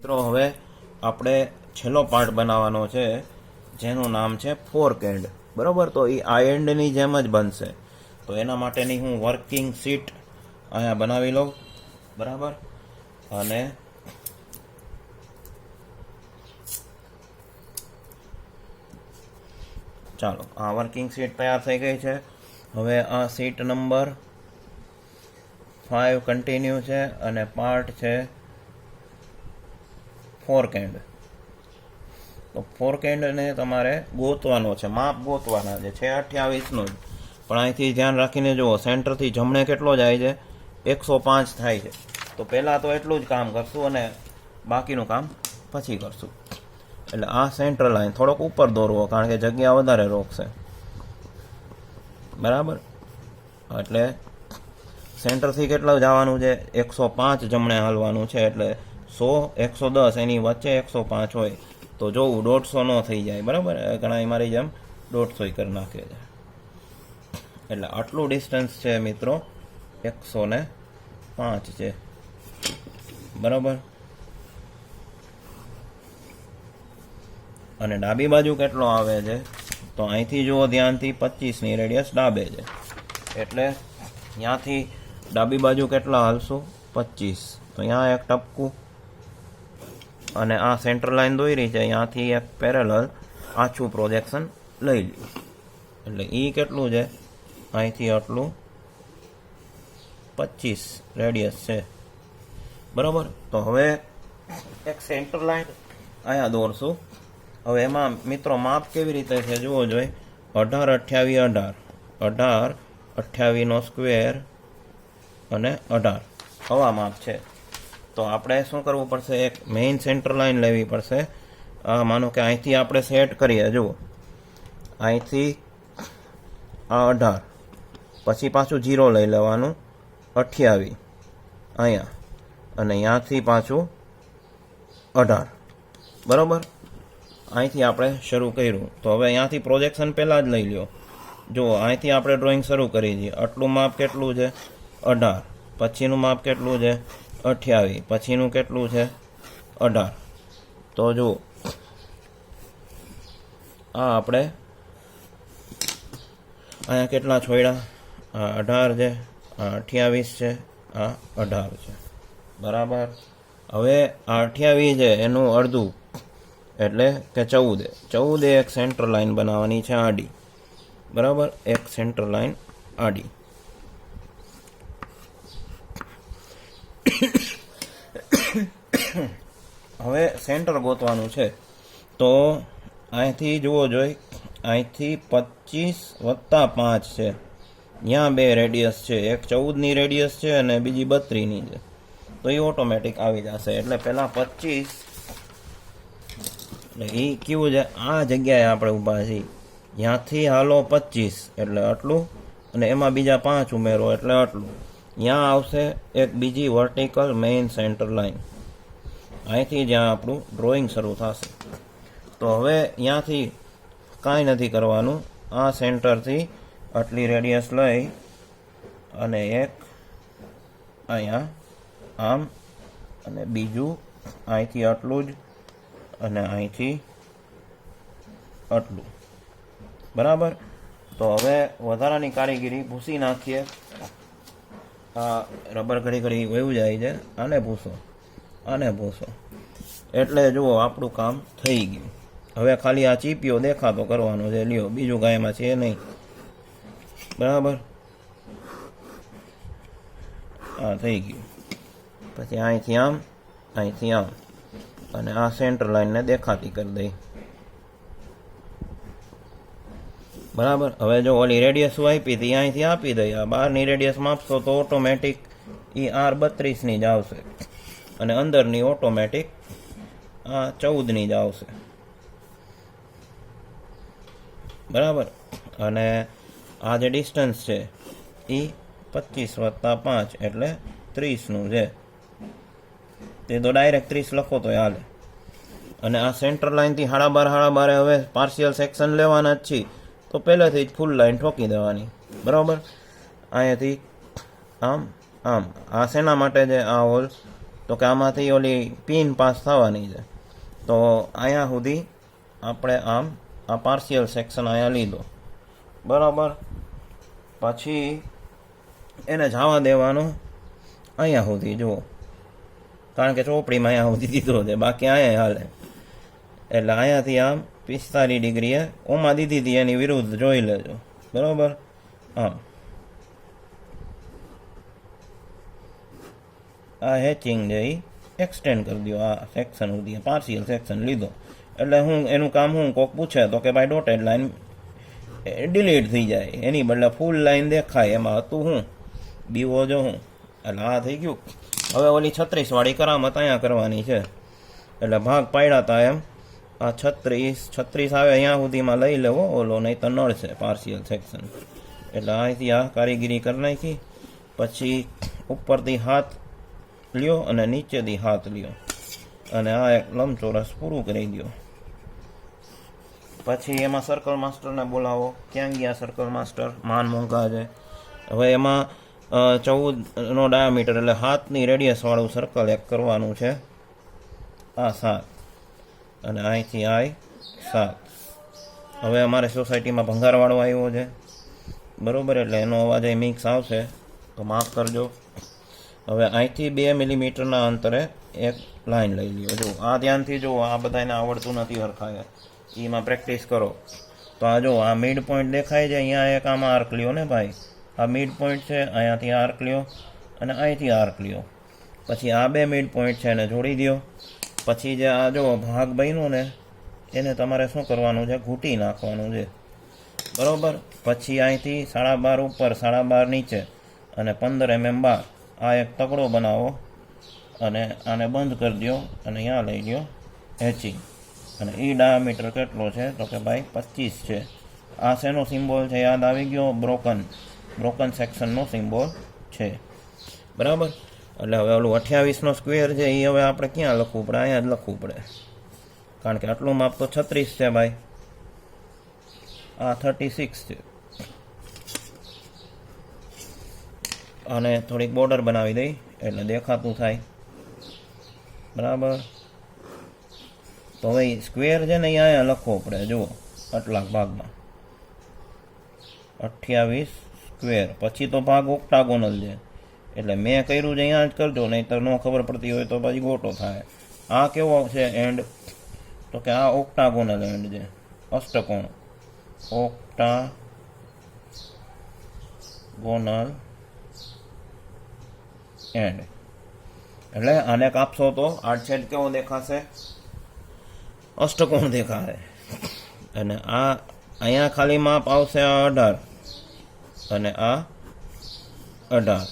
મિત્રો હવે આપણે છેલ્લો પાર્ટ બનાવવાનો છે જેનું નામ છે ફોર્ક એન્ડ. બરાબર, તો એ આ એન્ડની જેમ જ બનશે. તો એના માટેની હું વર્કિંગ શીટ અહીંયા બનાવી લઉં. બરાબર, અને ચાલો આ વર્કિંગ શીટ તૈયાર થઈ ગઈ છે. હવે આ શીટ નંબર 5 કન્ટિન્યુ છે અને પાર્ટ છે ફોર્ક એન્ડ. તો ફોર્ક એન્ડને તમારે ગોતવાનો છે, માપ ગોતવાના છે 28નો જ. પણ અહીંથી ધ્યાન રાખીને જુઓ, સેન્ટરથી જમણે કેટલો જાય છે? 105 થાય છે. તો પહેલાં તો એટલું જ કામ કરશું અને બાકીનું કામ પછી કરશું. એટલે આ સેન્ટર લાઈન થોડોક ઉપર દોરવો, કારણ કે જગ્યા વધારે રોકશે. બરાબર, એટલે સેન્ટરથી કેટલું જવાનું છે? 105 જમણે હાલવાનું છે. એટલે 100 110 એની વચ્ચે 105 હોય તો જોવું 150 ન થઈ જાય. બરાબર, ઘણા મારી જેમ 150 કરી નાખે છે. એટલે આટલું ડિસ્ટન્સ છે મિત્રો, 105 છે. બરાબર, અને ડાબી બાજુ કેટલો આવે છે? તો અહીંથી જુઓ ધ્યાનથી, 25ની રેડિયસ ડાબે છે. એટલે ત્યાંથી ડાબી બાજુ કેટલા હાલશું? 25. તો અહીંયા એક ટપકું, અને આ સેન્ટર લાઈન દોરી છે, અહીંયાથી એક પેરેલલ આછું પ્રોજેક્શન લઈ લ્યું. એટલે એ કેટલું છે? અહીંથી આટલું 25 રેડિયસ છે. બરાબર, તો હવે એક સેન્ટર લાઈન અહીંયા દોરશું. હવે એમાં મિત્રો માપ કેવી રીતે છે જુઓ જોઈએ. 18 28 18 28નો સ્ક્વેર અને 18 આવા માપ છે. તો આપણે શું કરવું પડશે? એક મેઇન સેન્ટર લાઈન લેવી પડશે. માનો કે અહીંથી આપણે સેટ કરીએ, જુઓ અહીંથી આ 18, પછી પાછું 0 લઈ લેવાનું, 28 અહીંયા, અને અહીંયાથી પાછું 18. બરાબર, અહીંથી આપણે શરૂ કર્યું. તો હવે અહીંયાથી પ્રોજેક્શન પહેલાં જ લઈ લ્યો. જુઓ અહીંથી આપણે ડ્રોઈંગ શરૂ કરી દઈએ. આટલું માપ કેટલું છે? 18. પછીનું માપ કેટલું છે? 28. પછીનું કેટલું છે? 18. તો જુઓ આ આપણે અહીંયા કેટલા છોડ્યા? આ 18 છે, આ 28 છે, આ 18 છે. બરાબર, હવે આ 28 છે એનું અડધું એટલે કે 14. 14 એક સેન્ટર લાઈન બનાવવાની છે આડી. બરાબર, એક સેન્ટર લાઈન આડી. હવે સેન્ટર ગોતવાનું છે. તો અહીંથી જુઓ જોઈ, અહીંથી 25 + 5 છે. ત્યાં બે રેડિયસ છે, એક 14ની રેડિયસ છે અને બીજી 32ની છે. તો એ ઓટોમેટિક આવી જશે. એટલે પહેલાં 25, એટલે એ કેવું છે? આ જગ્યાએ આપણે ઊભા છીએ, ત્યાંથી હાલો 25 એટલે આટલું, અને એમાં બીજા 5 ઉમેરો એટલે આટલું. ત્યાં આવશે એક બીજી વર્ટિકલ મેઇન સેન્ટર લાઈન. અહીંથી જ્યાં આપણું ડ્રોઈંગ શરૂ થશે. તો હવે ત્યાંથી કાંઈ નથી કરવાનું. આ સેન્ટરથી આટલી રેડિયસ લઈ અને એક અહીંયા આમ, અને બીજું અહીંથી આટલું જ, અને અહીંથી આટલું. બરાબર, તો હવે વધારાની કારીગીરી ભૂસી નાખીએ. આ રબર ઘડી ઘડી વયું જાય છે, આને ભૂસો, આને ભૂસો. એટલે જુઓ આપણું કામ થઈ ગયું. હવે ખાલી આ ચીપિયો દેખાતો કરવાનો છે. લ્યો, બીજું કાંઈ એમાં છે નહીં. બરાબર, આ થઈ ગયું. પછી અહીંથી આમ, અહીંથી આમ, અને આ સેન્ટર લાઈનને દેખાતી કરી દઈ. બરાબર, હવે જો ઓલી રેડિયસ આપી હતી અહીંથી આપી દઈ. આ બહારની રેડિયસ માપશો તો ઓટોમેટિક એ R32ની જ આવશે, અને અંદરની ઓટોમેટિક આ 14ની જ આવશે. બરાબર, અને આ જે ડિસ્ટન્સ છે એ 25 + 5 એટલે 30નું છે. તે તો ડાયરેક્ટ 30 લખો તો હાલે. અને આ સેન્ટર લાઈનથી 12.5 હવે પાર્શિયલ સેક્શન લેવાના જ છીએ. તો પહેલેથી જ ફૂલ લાઈન ઠોકી દેવાની. બરાબર, અહીંયાથી આમ આમ. આ શેના માટે છે? આ હોલ તો કે આમાંથી ઓલી પિન પાસ થવાની છે. તો અહીંયા સુધી આપણે આમ આ પાર્શિયલ સેક્શન અહીંયા લીધો, બરાબર. પછી એને જવા દેવાનું અહીંયા સુધી, જુઓ, કારણ કે ચોપડીમાં અહીંયા સુધી દીધો છે, બાકી અહીંયા હાલે. એટલે અહીંયાથી આમ 45 ડિગ્રીએ ઓમાં દીધી હતી એની વિરુદ્ધ જોઈ લેજો, બરાબર. આમ આ હેચિંગ છે એ એક્સટેન્ડ કરી દો આ સેક્શન સુધી, પાર્શિયલ સેક્શન લીધો. એટલે હું એનું કામ હું કોક પૂછે તો કે ભાઈ ડોટેડ લાઈન ડિલીટ થઈ જાય, એની બદલે ફૂલ લાઈન દેખાય. એમાં હતું હું બીવો જો હું, એટલે આ થઈ ગયું. હવે ઓલી 36 વાળી કરામત અહીંયા કરવાની છે. એટલે ભાગ પાડ્યા હતા એમ, આ 36 આવે અહીંયા સુધીમાં લઈ લેવો, ઓલો નહીં તો નળ છે પાર્શિયલ સેક્શન. એટલે અહીંથી આ કારીગીરી કરી નાખી. પછી ઉપરથી હાથ લ્યો અને નીચેથી હાથ લ્યો અને આ એક લંબચોરસ પૂરું કરી દો. પછી એમાં સર્કલ માસ્ટરને બોલાવો. ક્યાં ગયા સર્કલ માસ્ટર? માન મોંઘા છે. હવે એમાં 14નો ડાયામીટર એટલે હાથની રેડિયસ વાળું સર્કલ એક કરવાનું છે. આ 7 અને અહીંથી આ 7. હવે અમારે સોસાયટીમાં ભંગારવાળો આવ્યો છે, બરાબર, એટલે એનો અવાજ અહીં મિક્સ આવશે તો માફ કરજો. હવે અહીંથી 2 મિલીમીટરના અંતરે એક લાઈન લઈ લ્યો. જો આ ધ્યાનથી જુઓ, આ બધાને આવડતું નથી હરખાય, એમાં પ્રેક્ટિસ કરો. તો આ જો આ મિડ પોઈન્ટ દેખાય છે, અહીંયા એક આમાં આર્ક લ્યો ને ભાઈ, આ મિડ પોઈન્ટ છે, અહીંયાથી આર્ક લ્યો અને અહીંથી આર્ક લ્યો. પછી આ 2 મિડ પોઈન્ટ છે એને જોડી દો. પછી જે આ જો ભાગ બન્યો ને એને તમારે શું કરવાનું છે? ઘૂંટી નાખવાનું છે, બરાબર. પછી અહીંથી 12.5 ઉપર, 12.5 નીચે અને 15 mm બહાર આ એક તગડો બનાવો અને આને બંધ કરી દો અને અહીંયા લઈ લ્યો હેચિંગ. અને એ ડાયામીટર કેટલો છે? તો કે ભાઈ 25 છે. આ શેનો સિમ્બોલ છે? યાદ આવી ગયો, બ્રોકન સેક્શનનો સિમ્બોલ છે, બરાબર. એટલે હવે ઓલું 28નો સ્ક્વેર છે એ હવે આપણે ક્યાં લખવું પડે? અહીંયા જ લખવું પડે, કારણ કે આટલું માપ તો 36 છે ભાઈ, આ 36 છે. અને થોડીક બોર્ડર બનાવી દઈ એટલે દેખાતું થાય, બરાબર. તો હવે સ્ક્વેર છે ને અહીંયા લખવો પડે, જુઓ આટલા ભાગમાં 28 સ્ક્વેર. પછી તો ભાગ ઓક્ટાગોનલ છે, એટલે મેં કર્યું છે અહીંયા જ કરજો, નહીં તો ન ખબર પડતી હોય તો પછી ગોટો થાય. આ કેવો છે એન્ડ? તો કે આ ઓક્ટાગોનલ એન્ડ છે, અષ્ટકોણ, ઓક્ટાગોનલ એન્ડ. એટલે આને કાપશો તો આડછેદ કેવો દેખાશે? અષ્ટકોણ દેખાશે. અને આ અહીંયા ખાલી માપ આવશે આ 18 અને આ 18,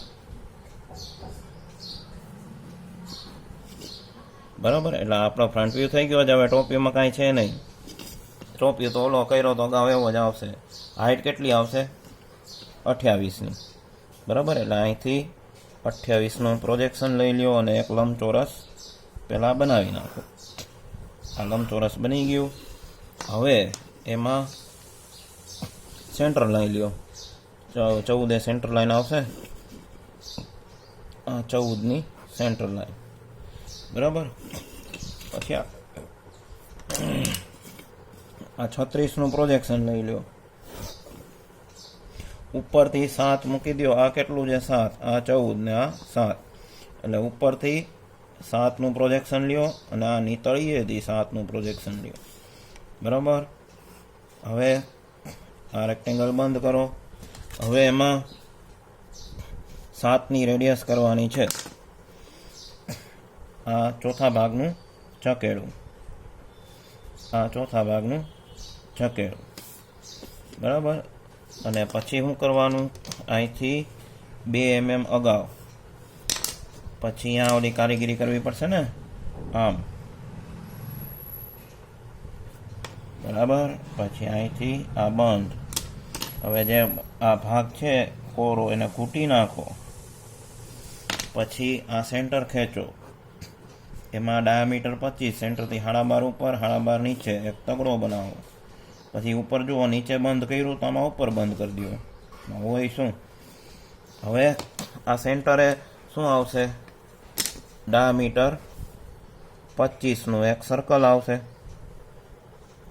બરાબર. એટલે આપણો ફ્રન્ટ વ્યૂ થઈ ગયો છે. હવે ટોપ વ્યૂમાં કાંઈ છે નહીં. ટોપ વ્યૂ તો ઓલો કર્યો તો અગાઉ એવો જ આવશે. હાઇટ કેટલી આવશે? 28ની, બરાબર. એટલે અહીંથી 28નું પ્રોજેક્શન લઈ લ્યો અને એક લંબચોરસ પહેલાં બનાવી નાખો. આ લંબચોરસ બની ગયું. હવે એમાં સેન્ટર લાઈન લ્યો, 14 સેન્ટર લાઈન આવશે, આ 14ની સેન્ટર લાઈન, બરાબર. પછી આ 36નું પ્રોજેક્શન લઈ લ્યો, ઉપરથી 7 મૂકી દો. આ કેટલું છે? 7. આ 14 ને આ 7, એટલે ઉપરથી 7નું પ્રોજેક્શન લ્યો અને આ નીતળીએથી 7નું પ્રોજેક્શન લ્યો, બરાબર. હવે આ રેક્ટેંગલ બંધ કરો. હવે એમાં 7ની રેડિયસ કરવાની છે. આ ચોથા ભાગનું છકેડું, આ ચોથા ભાગનું છકેડું, બરાબર. અને પછી શું કરવાનું? અહીંથી 2 mm અગાઉ. પછી અહીંયા ઓલી કારીગીરી કરવી પડશે ને, આમ, બરાબર. પછી અહીંથી આ બંધ. હવે જે આ ભાગ છે કોરો એને ઘૂંટી નાખો. પછી આ સેન્ટર ખેંચો, એમાં ડાયામીટર 25, સેન્ટરથી 12.5 ઉપર, 12.5 નીચે એક તગડો બનાવો. પછી ઉપર જુઓ, નીચે બંધ કર્યું તો આમાં ઉપર બંધ કરી દો, હોય શું? હવે આ સેન્ટરે શું આવશે? ડાયામીટર 25નું એક સર્કલ આવશે,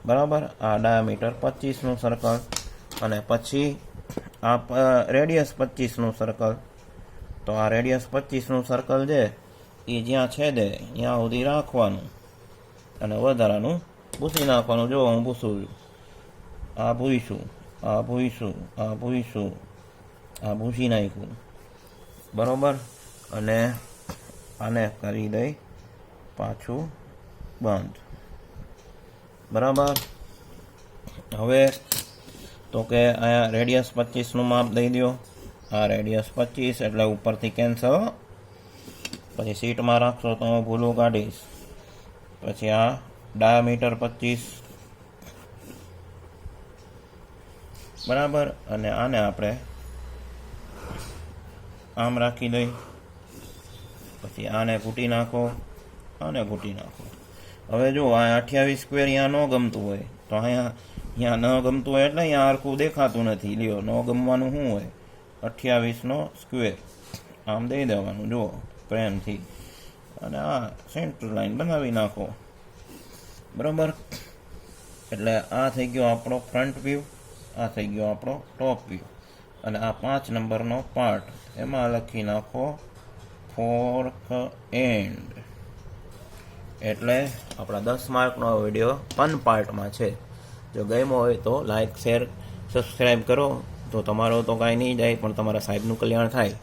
બરાબર. આ ડાયામીટર 25નું સર્કલ, અને પછી આ રેડિયસ 25નું સર્કલ. તો આ રેડિયસ 25નું સર્કલ છે એ જ્યાં છેદે ત્યાં સુધી રાખવાનું અને વધારાનું ભૂસી નાખવાનું. જો હું ભૂસું છું, આ ભૂઈશું, આ ભૂઈશું, આ ભૂઈશું, આ ભૂસી નાખ્યું, બરાબર. અને આને કરી દઈ પાછું બંધ, બરાબર. હવે તો કે અહીંયા રેડિયસ 25નું માપ દઈ દો. આ રેડિયસ 25 એટલે ઉપરથી કેન્સલ. પછી સીટમાં રાખશો તો હું ભૂલું કાઢીશ. પછી આ ડાયામીટર 25, બરાબર. અને આને આપણે આમ રાખી દઈ. પછી આને ઘૂંટી નાખો, આને ઘૂંટી નાખો. હવે જો આ 28 સ્ક્વેર અહીંયા ન ગમતું હોય તો અહીંયા ન ગમતું હોય એટલે અહીંયા હરખું દેખાતું નથી. લ્યો, ન ગમવાનું શું હોય? 28નો સ્ક્વેર આમ દઈ દેવાનું, જુઓ, પ્રેમથી. અને આ સેન્ટર લાઈન બનાવી નાખો, બરાબર. એટલે આ થઈ ગયો આપણો ફ્રન્ટ વ્યૂ, આ થઈ ગયો આપણો ટોપ વ્યૂ. અને આ 5 નંબરનો પાર્ટ, એમાં લખી નાખો ફોર્ક એન્ડ. એટલે આપણા 10 માર્કનો વિડીયો ફન પાર્ટમાં છે. જો ગમ્યો હોય તો લાઈક, શેર, સબસ્ક્રાઈબ કરો. તો તમારો તો કાંઈ નહીં જાય, પણ તમારા સાહેબનું કલ્યાણ થાય.